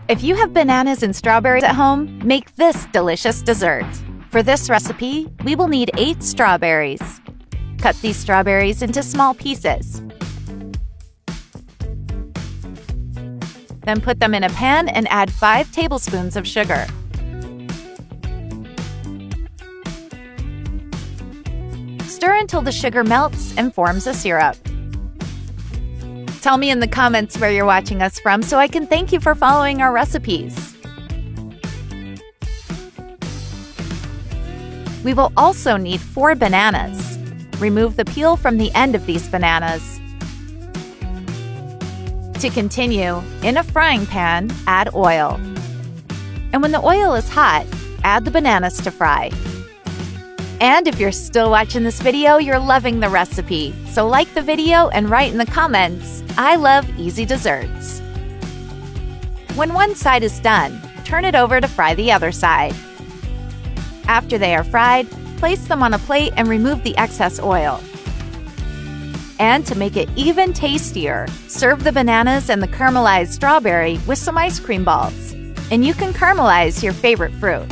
If you have bananas and strawberries at home, make this delicious dessert. For this recipe, we will need 8 strawberries. Cut these strawberries into small pieces. Then put them in a pan and add 5 tablespoons of sugar. Stir until the sugar melts and forms a syrup. Tell me in the comments where you're watching us from so I can thank you for following our recipes. We will also need 4 bananas. Remove the peel from the end of these bananas. To continue, in a frying pan, add oil. And when the oil is hot, add the bananas to fry. And if you're still watching this video, you're loving the recipe. So like the video and write in the comments, "I love easy desserts." When one side is done, turn it over to fry the other side. After they are fried, place them on a plate and remove the excess oil. And to make it even tastier, serve the bananas and the caramelized strawberry with some ice cream balls. And you can caramelize your favorite fruit.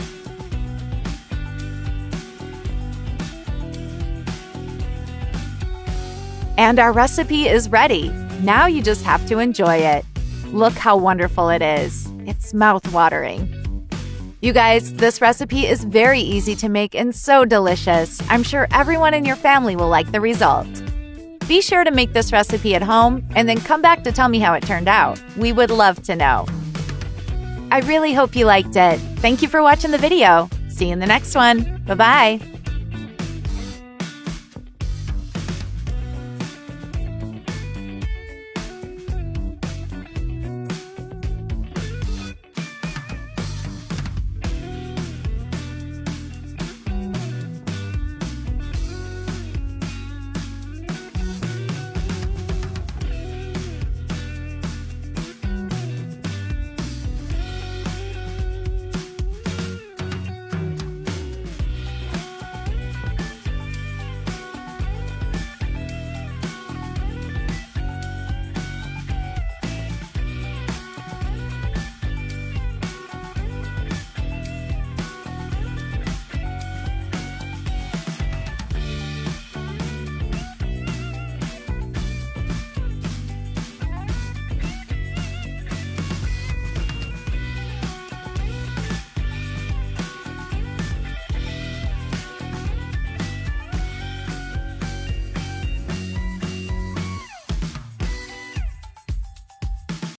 And our recipe is ready. Now you just have to enjoy it. Look how wonderful it is. It's mouth-watering. You guys, this recipe is very easy to make and so delicious. I'm sure everyone in your family will like the result. Be sure to make this recipe at home and then come back to tell me how it turned out. We would love to know. I really hope you liked it. Thank you for watching the video. See you in the next one. Bye-bye.